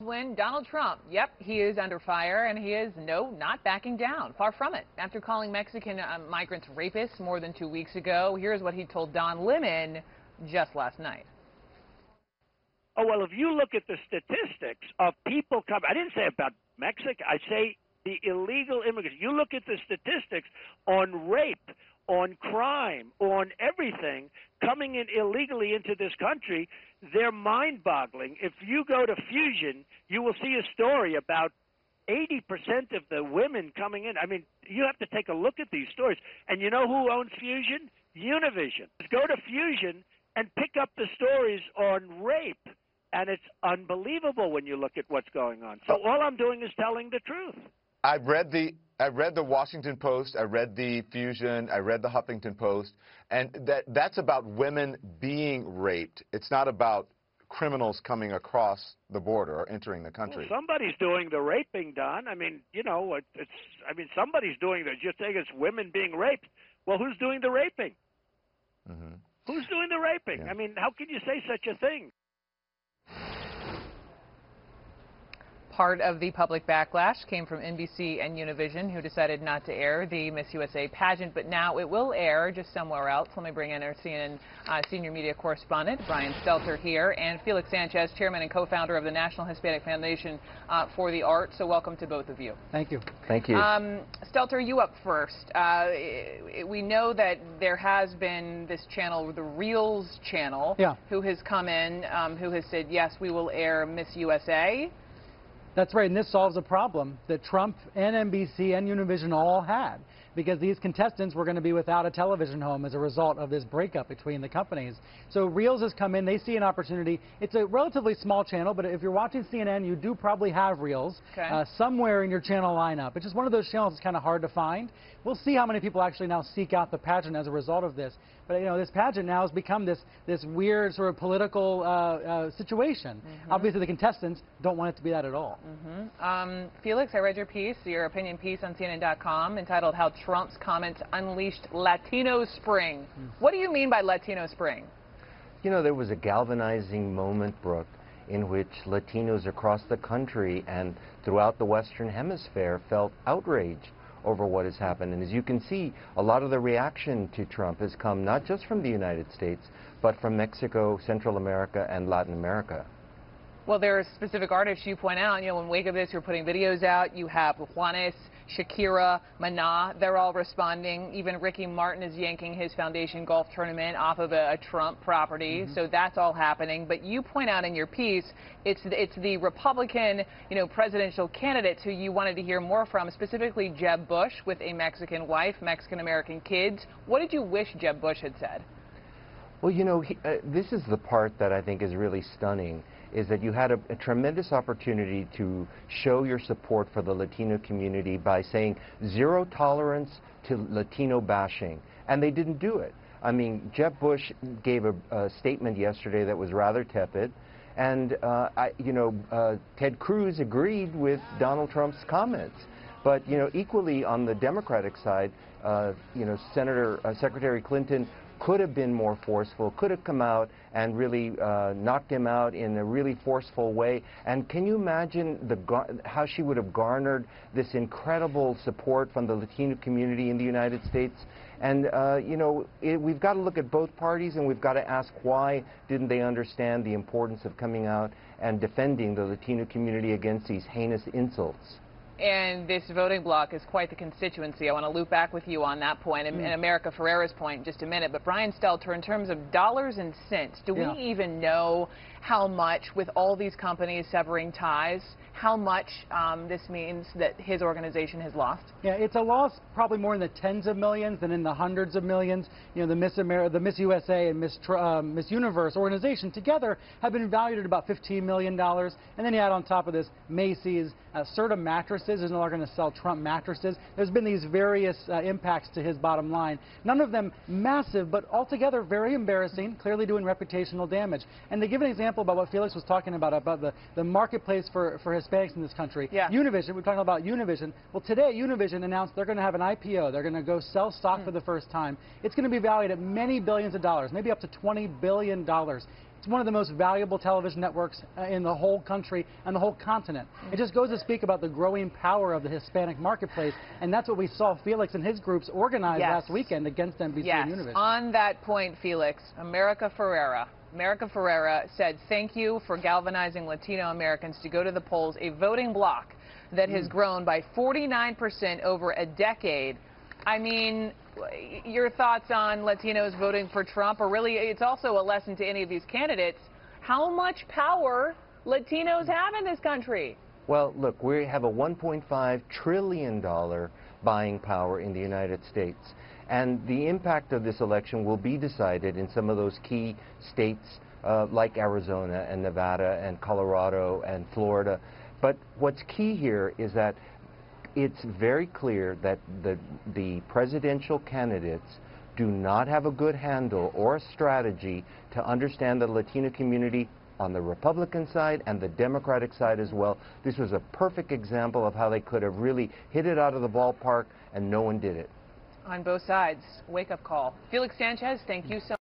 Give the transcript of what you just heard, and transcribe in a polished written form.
When Donald Trump, yep, he is under fire, and he is, not backing down. Far from it. After calling Mexican migrants rapists more than 2 weeks ago, here's what he told Don Lemon just last night. Oh, well, if you look at the statistics of people coming, I didn't say about Mexico, I say the illegal immigrants. You look at the statistics on rape, on crime, on everything coming in illegally into this country, they're mind-boggling. If you go to Fusion, you will see a story about 80% of the women coming in. I mean, you have to take a look at these stories. And you know who owns Fusion? Univision. Go to Fusion and pick up the stories on rape, and it's unbelievable when you look at what's going on. So all I'm doing is telling the truth. I read the Washington Post, I read the Fusion, I read the Huffington Post, and that's about women being raped. It's not about criminals coming across the border or entering the country. Well, somebody's doing the raping, Don. I mean, you know, somebody's doing the. You're saying it's women being raped. Well, who's doing the raping? Mm-hmm. Who's doing the raping? Yeah. I mean, how can you say such a thing? Part of the public backlash came from NBC and Univision, who decided not to air the Miss USA pageant, but now it will air just somewhere else. Let me bring in our CNN senior media correspondent, Brian Stelter, here, and Felix Sanchez, chairman and co-founder of the National Hispanic Foundation for the Arts. So welcome to both of you. Thank you. Thank you. Stelter, you up first. We know that there has been this channel, the Reels channel, who has come in, who has said, yes, we will air Miss USA. That's right, and this solves a problem that Trump and NBC and Univision all had, because these contestants were going to be without a television home as a result of this breakup between the companies. So Reels has come in, they see an opportunity. It's a relatively small channel, but if you're watching CNN, you do probably have Reels somewhere in your channel lineup. It's just one of those channels that's kind of hard to find. We'll see how many people actually now seek out the pageant as a result of this. But, you know, this pageant now has become this weird sort of political situation. Obviously, the contestants don't want it to be that at all. Felix, I read your piece, your opinion piece on CNN.com, entitled How Trump's Comments Unleashed Latino Spring. What do you mean by Latino Spring? You know, there was a galvanizing moment, Brooke, in which Latinos across the country and throughout the Western Hemisphere felt outrage over what has happened. And as you can see, a lot of the reaction to Trump has come not just from the United States, but from Mexico, Central America, and Latin America. Well, there are specific artists you point out. You know, when Wake of This, you're putting videos out. You have Juanes, Shakira, Maná. They're all responding. Even Ricky Martin is yanking his foundation golf tournament off of a Trump property. So that's all happening. But you point out in your piece, it's the Republican, presidential candidates who you wanted to hear more from, specifically Jeb Bush with a Mexican wife, Mexican-American kids. What did you wish Jeb Bush had said? Well, this is the part that I think is really stunning, is that you had a tremendous opportunity to show your support for the Latino community by saying zero tolerance to Latino bashing, and they didn't do it. I mean, Jeb Bush gave a statement yesterday that was rather tepid, and Ted Cruz agreed with Donald Trump's comments. But, equally on the Democratic side, Secretary Clinton could have been more forceful, could have come out and really knocked him out in a really forceful way. And can you imagine how she would have garnered this incredible support from the Latino community in the United States? And, we've got to look at both parties, and we've got to ask why didn't they understand the importance of coming out and defending the Latino community against these heinous insults. And this voting bloc is quite the constituency. I want to loop back with you on that point and America Ferrera's point in just a minute. But Brian Stelter, in terms of dollars and cents, do we even know how much, with all these companies severing ties, how much this means that his organization has lost? Yeah, it's a loss probably more in the tens of millions than in the hundreds of millions. The Miss USA and Miss Universe organization together have been valued at about $15 million. And then you add on top of this Macy's, Serta Mattresses is no longer going to sell Trump mattresses. There's been these various impacts to his bottom line. None of them massive, but altogether very embarrassing, clearly doing reputational damage. And to give an example about what Felix was talking about the marketplace for Hispanics in this country, Univision, we're talking about Univision. Well, today Univision announced they're going to have an IPO. They're going to go sell stock for the first time. It's going to be valued at many billions of dollars, maybe up to $20 billion. It's one of the most valuable television networks in the whole country and the whole continent. It just goes to speak about the growing power of the Hispanic marketplace, and that's what we saw Felix and his groups organize last weekend against NBC and Univision. On that point, Felix, America Ferrera said thank you for galvanizing Latino Americans to go to the polls, a voting bloc that has grown by 49% over a decade. I mean, your thoughts on Latinos voting for Trump, or really it's also a lesson to any of these candidates, how much power Latinos have in this country? Well, look, we have a $1.5 trillion buying power in the United States. And the impact of this election will be decided in some of those key states like Arizona and Nevada and Colorado and Florida. But what's key here is that it's very clear that the presidential candidates do not have a good handle or a strategy to understand the Latino community on the Republican side and the Democratic side as well. This was a perfect example of how they could have really hit it out of the ballpark, and no one did it. On both sides, wake-up call. Felix Sanchez, thank you so much.